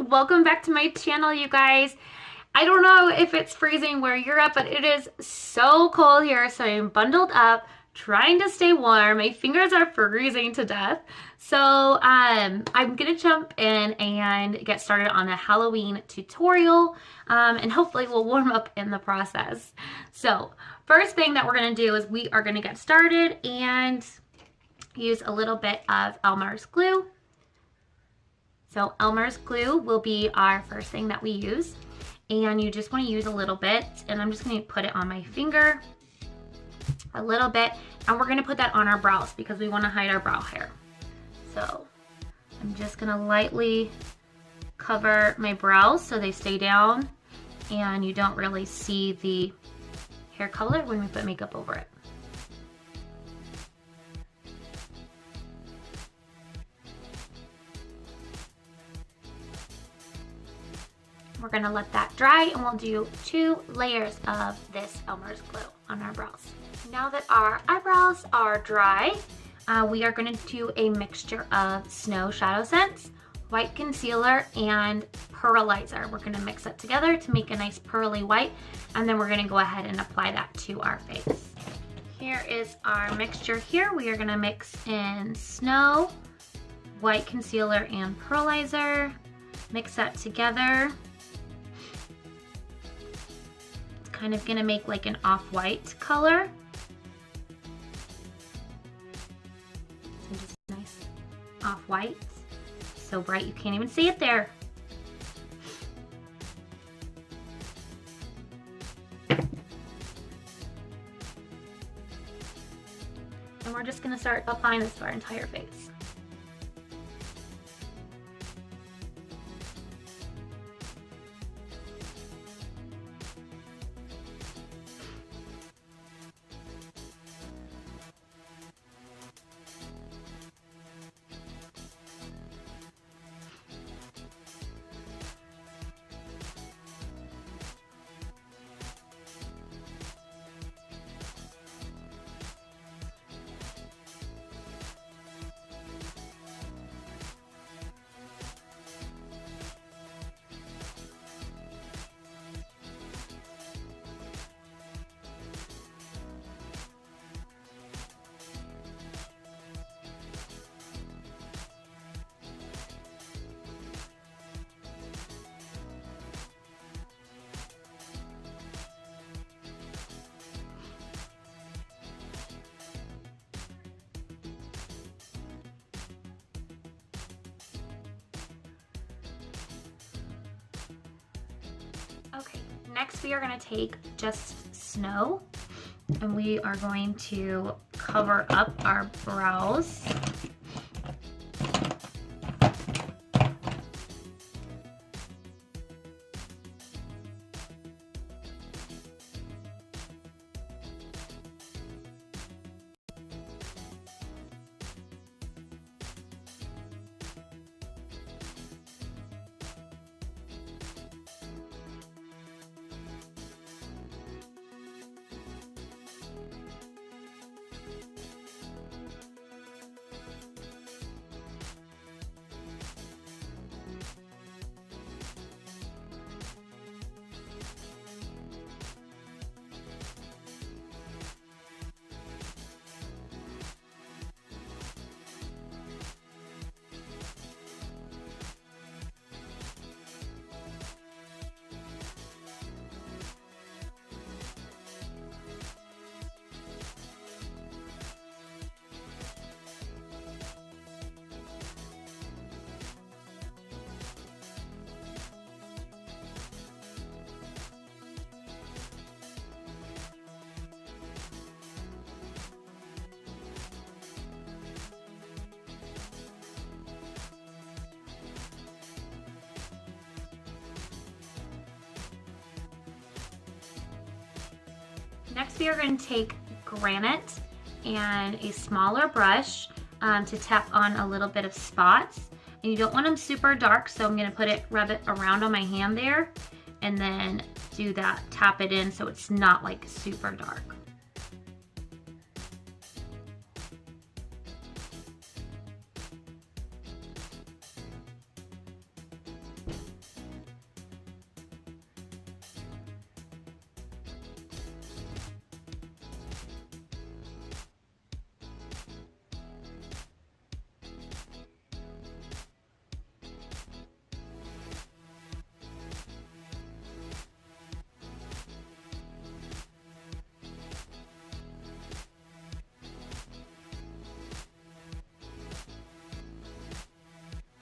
Welcome back to my channel, you guys. I don't know if it's freezing where you're at, but it is so cold here, so I'm bundled up, trying to stay warm. My fingers are freezing to death. So I'm gonna jump in and get started on a Halloween tutorial, and hopefully we'll warm up in the process. So first thing that we're gonna do is we are gonna get started and use a little bit of Elmer's glue. So Elmer's glue will be our first thing that we use. And you just want to use a little bit, and I'm just going to put it on my finger a little bit, and we're going to put that on our brows because we want to hide our brow hair. So I'm just going to lightly cover my brows so they stay down and you don't really see the hair color when we put makeup over it. We're gonna let that dry, and we'll do 2 layers of this Elmer's glue on our brows. Now that our eyebrows are dry, we are gonna do a mixture of Snow Shadow Scents, white concealer, and pearlizer. We're gonna mix it together to make a nice pearly white, and then we're gonna go ahead and apply that to our face. Here is our mixture here. We are gonna mix in Snow, white concealer, and pearlizer. Mix that together. Kind of gonna make like an off-white color. So just nice off-white. So bright you can't even see it there. And we're just gonna start applying this to our entire face. Okay, next we are going to take just Snow, and we are going to cover up our brows. Next we are going to take granite and a smaller brush to tap on a little bit of spots. And you don't want them super dark, so I'm going to rub it around on my hand there, and then do that, tap it in so it's not like super dark.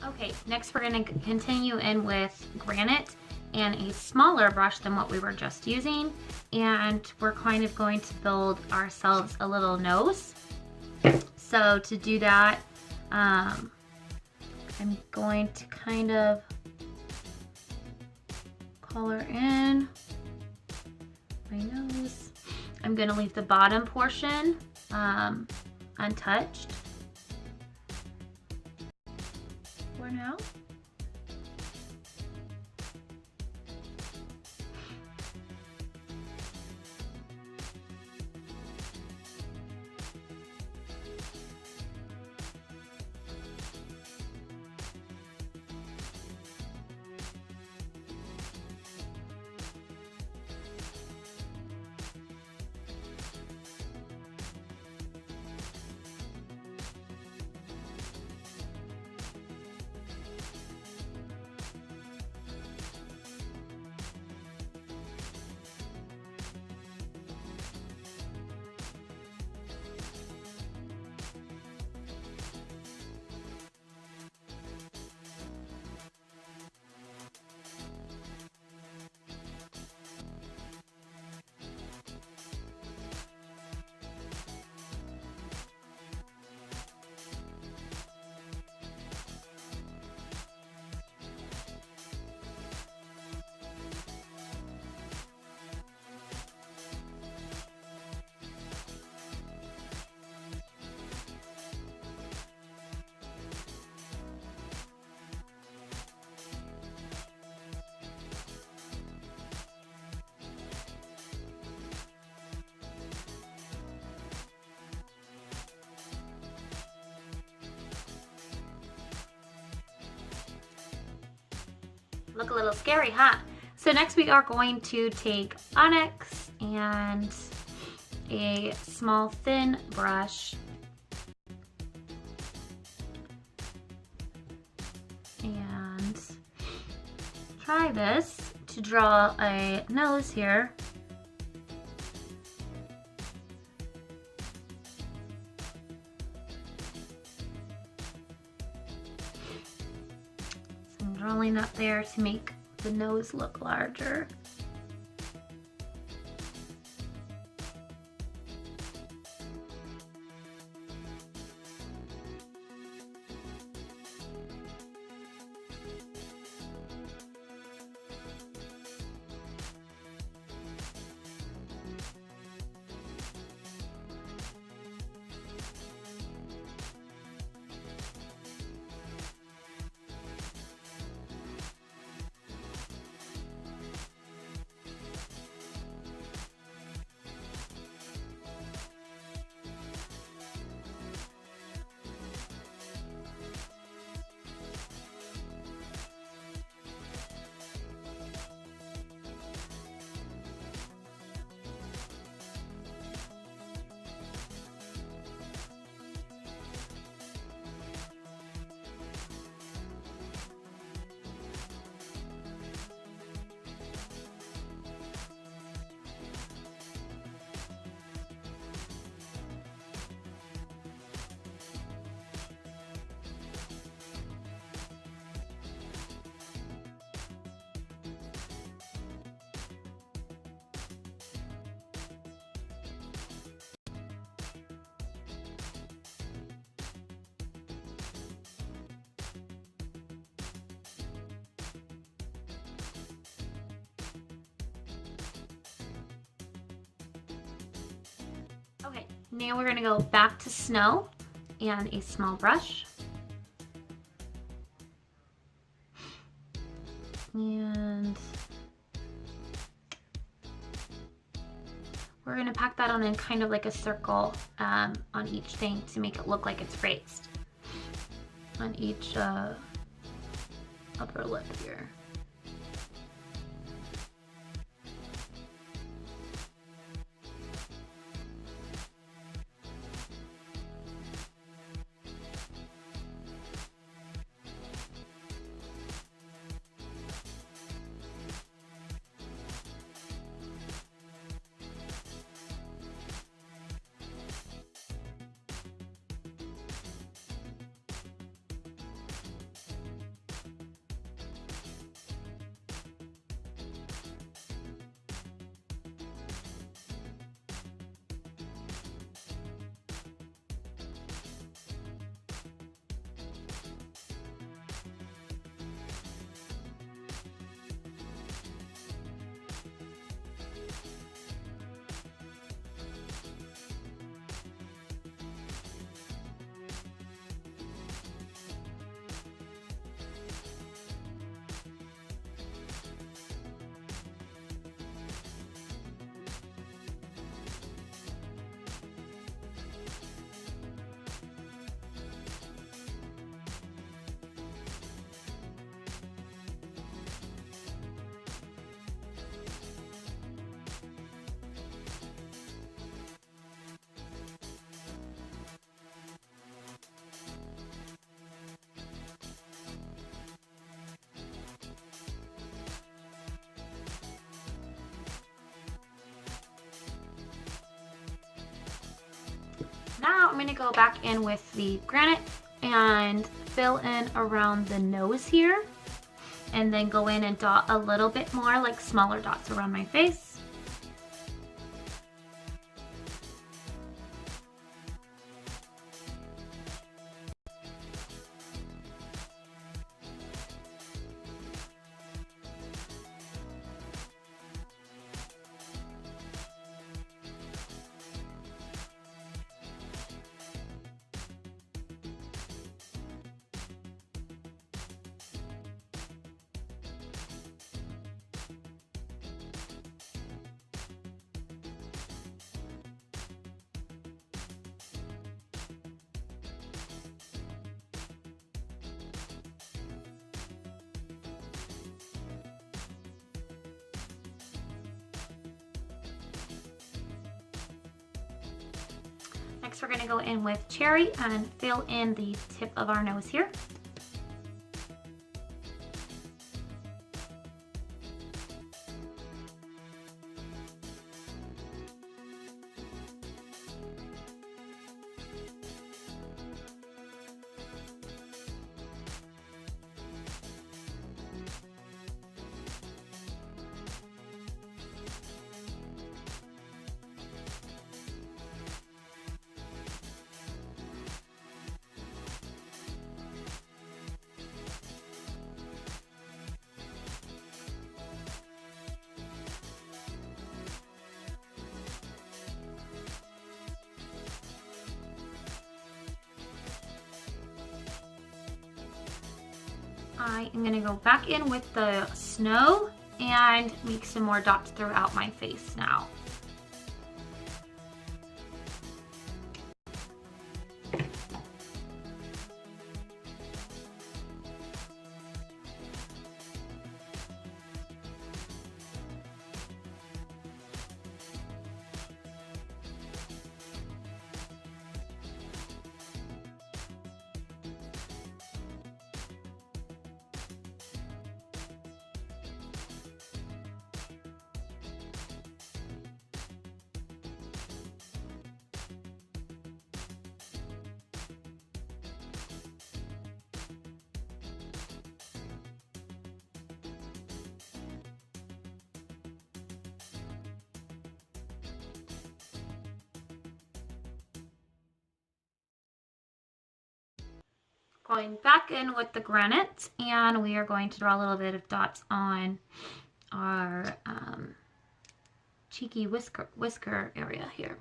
Okay, next we're going to continue in with granite and a smaller brush than what we were just using. And we're kind of going to build ourselves a little nose. So to do that, I'm going to kind of color in my nose. I'm going to leave the bottom portion untouched for now. Look a little scary, huh? So next we are going to take onyx and a small thin brush and try this to draw a nose here. Drawing up there to make the nose look larger. Okay, now we're gonna go back to snow and a small brush. And we're gonna pack that on in kind of like a circle on each thing to make it look like it's raised on each upper lip here. Now I'm going to go back in with the granite and fill in around the nose here, and then go in and dot a little bit more, like smaller dots around my face. Next, we're going to go in with cherry and fill in the tip of our nose here. I am going to go back in with the snow and make some more dots throughout my face now. Going back in with the granite, and we are going to draw a little bit of dots on our cheeky whisker area here.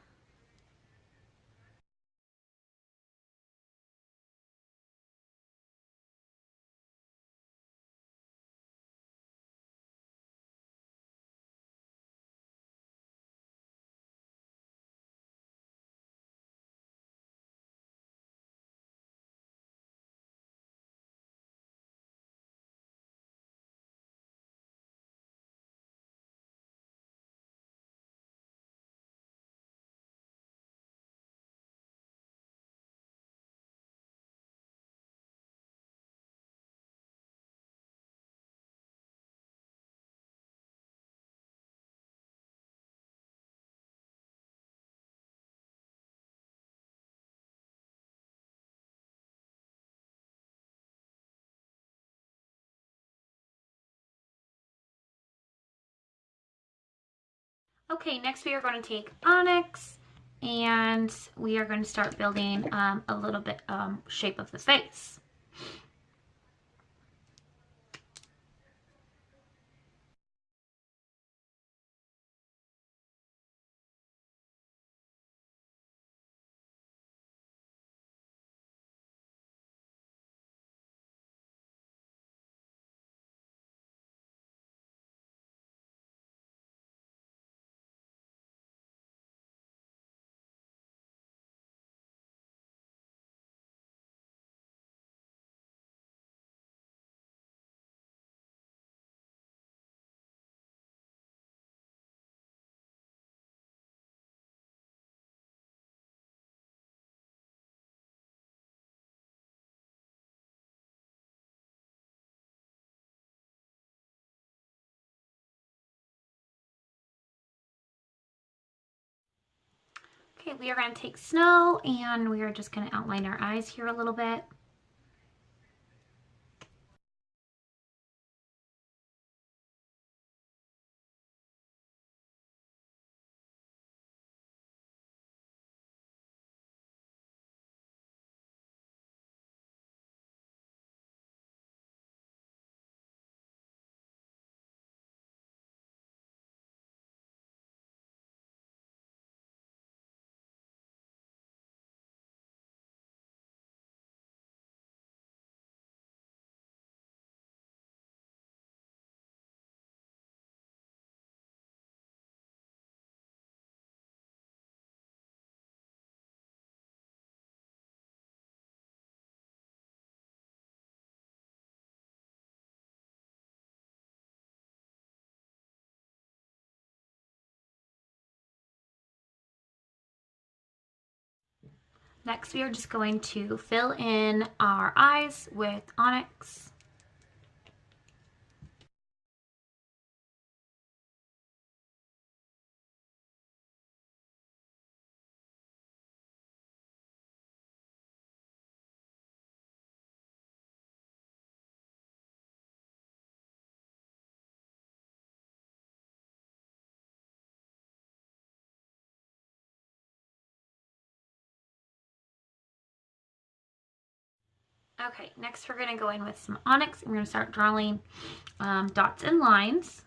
Okay, next we are going to take onyx and we are going to start building a little bit shape of the face. Okay, we are going to take snow and we are just going to outline our eyes here a little bit. Next, we are just going to fill in our eyes with onyx. Okay, next we're going to go in with some onyx and we're going to start drawing dots and lines.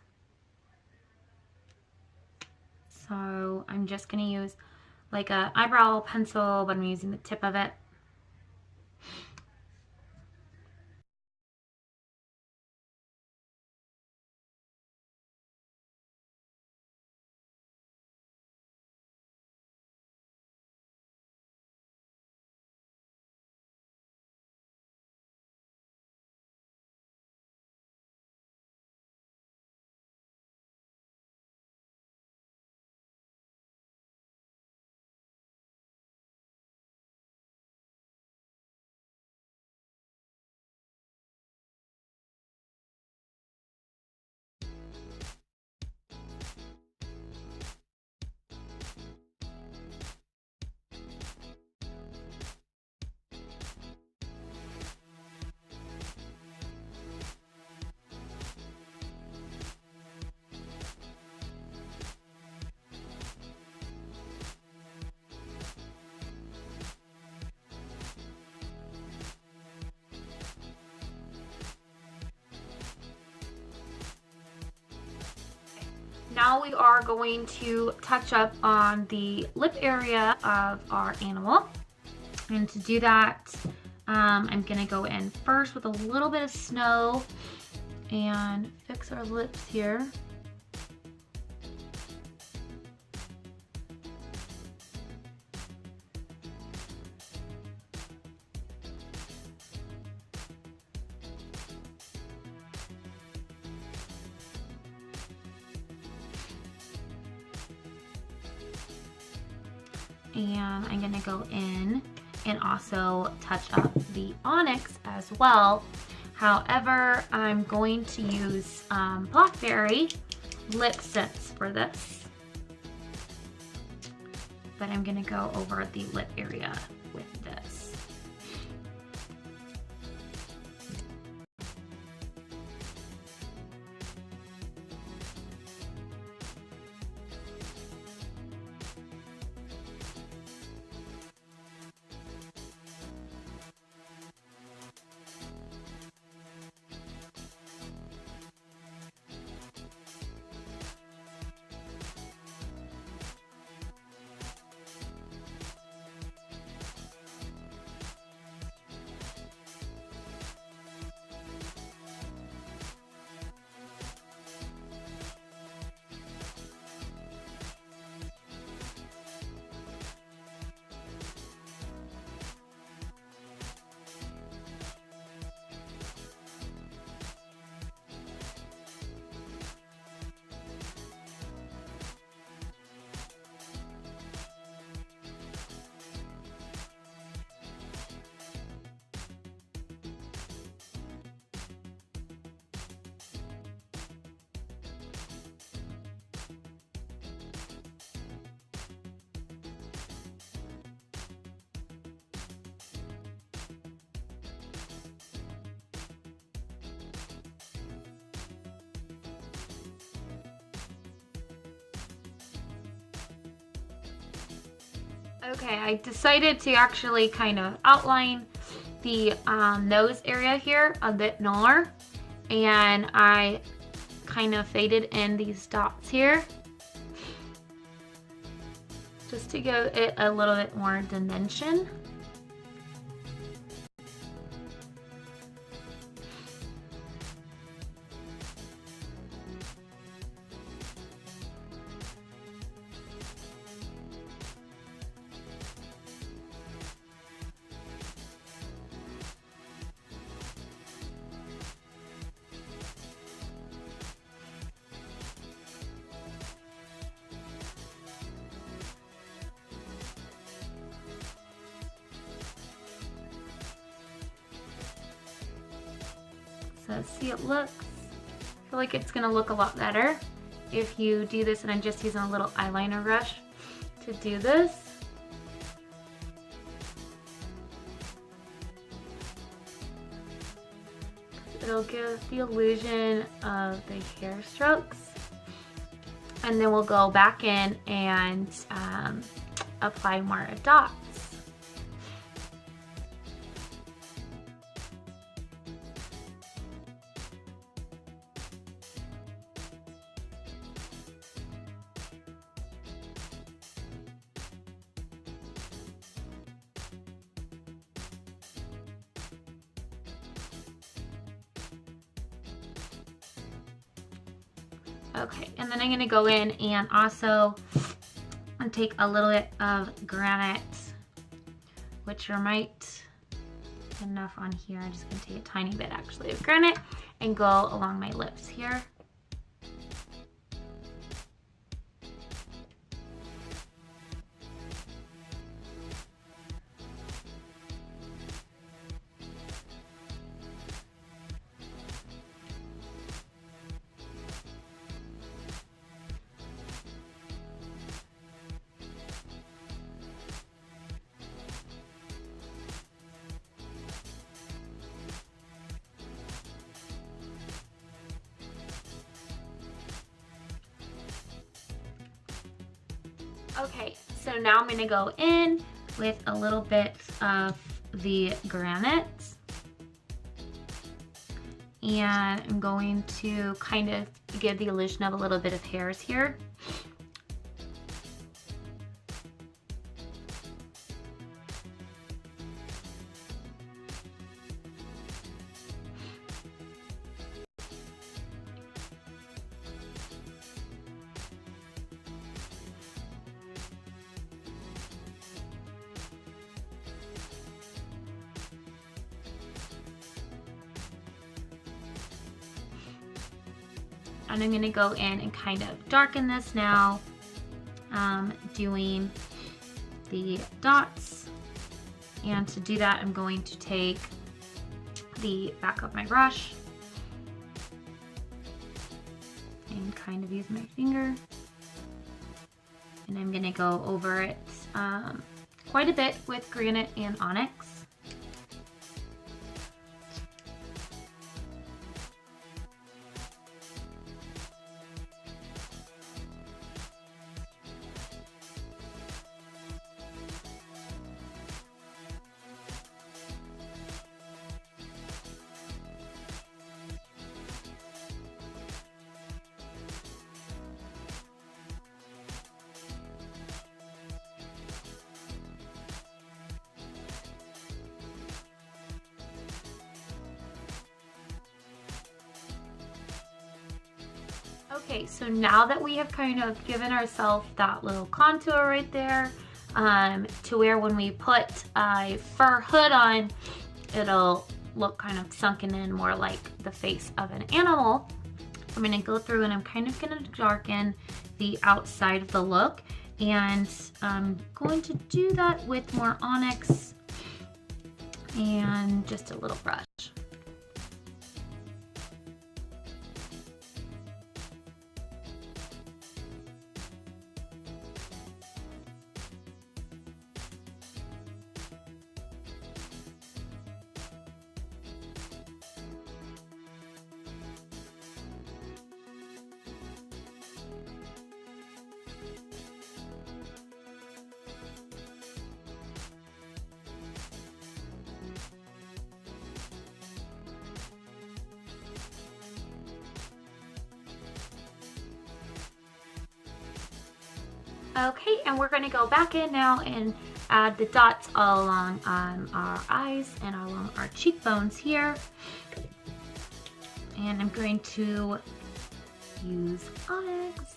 So I'm just going to use like a eyebrow pencil, but I'm using the tip of it. Now we are going to touch up on the lip area of our animal. And to do that, I'm gonna go in first with a little bit of snow and fix our lips here. And I'm gonna go in and also touch up the onyx as well. However, I'm going to use blackberry lip scents for this. But I'm gonna go over the lip area with this. Okay, I decided to actually kind of outline the nose area here a bit more, and I kind of faded in these dots here just to give it a little bit more dimension. So see, it looks, I feel like it's gonna look a lot better if you do this, and I'm just using a little eyeliner brush to do this. It'll give the illusion of the hair strokes. And then we'll go back in and apply more dots. Okay, and then I'm gonna go in and also take a little bit of granite, which I might enough on here. I'm just gonna take a tiny bit actually of granite and go along my lips here. Okay, so now I'm gonna go in with a little bit of the granite, and I'm going to kind of give the illusion of a little bit of hairs here. And I'm gonna go in and kind of darken this now, doing the dots. And to do that, I'm going to take the back of my brush and kind of use my finger. And I'm gonna go over it quite a bit with granite and onyx. Okay, so now that we have kind of given ourselves that little contour right there, to where when we put a fur hood on, it'll look kind of sunken in more like the face of an animal. I'm gonna go through and I'm kind of gonna darken the outside of the look, and I'm going to do that with more onyx and just a little brush. Okay, and we're gonna go back in now and add the dots all along our eyes and along our cheekbones here. And I'm going to use onyx.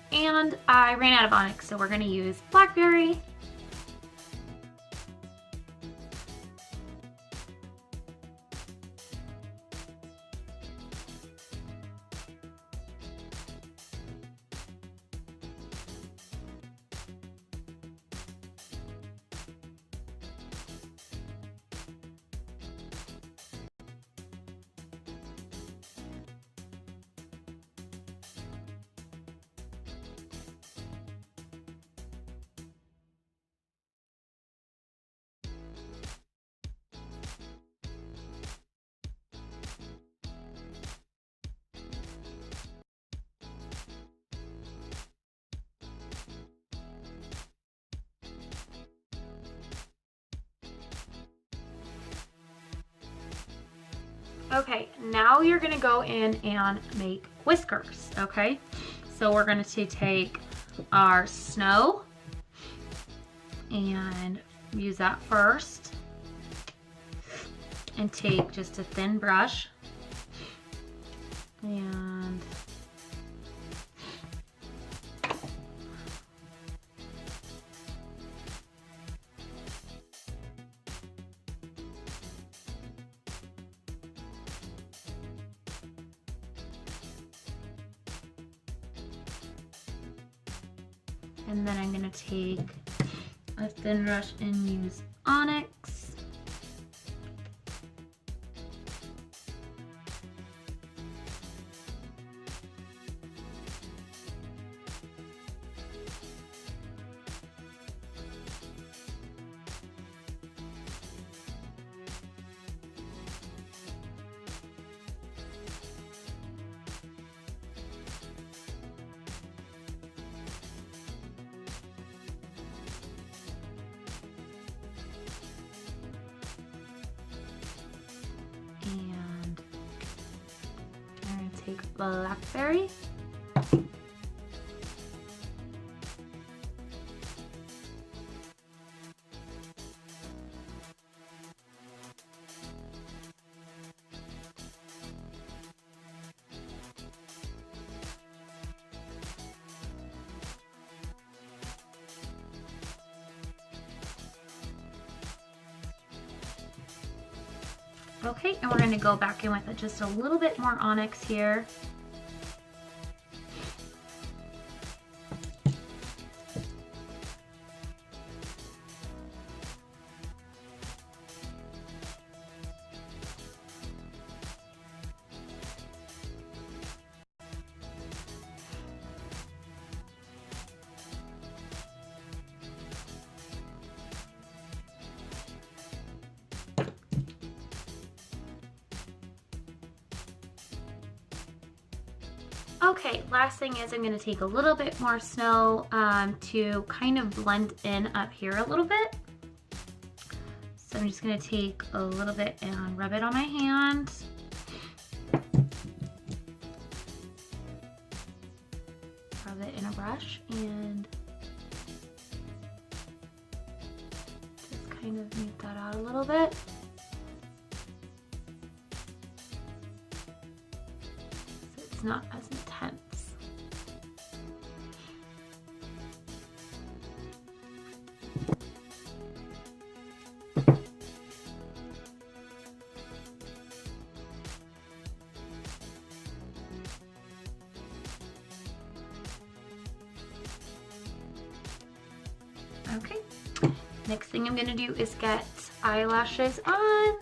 And I ran out of onyx, so we're going to use blackberry. Okay, now you're gonna go in and make whiskers, okay? So we're going to take our snow and use that first. And take just a thin brush and then I'm going to take a thin brush and use onyx. And I'm going to take blackberry. Okay, and we're going to go back in with just a little bit more onyx here. Okay, last thing is I'm going to take a little bit more snow to kind of blend in up here a little bit. So I'm just going to take a little bit and rub it on my hand. Rub it in a brush and just kind of move that out a little bit. So it's not as intense. Okay, next thing I'm gonna do is get eyelashes on.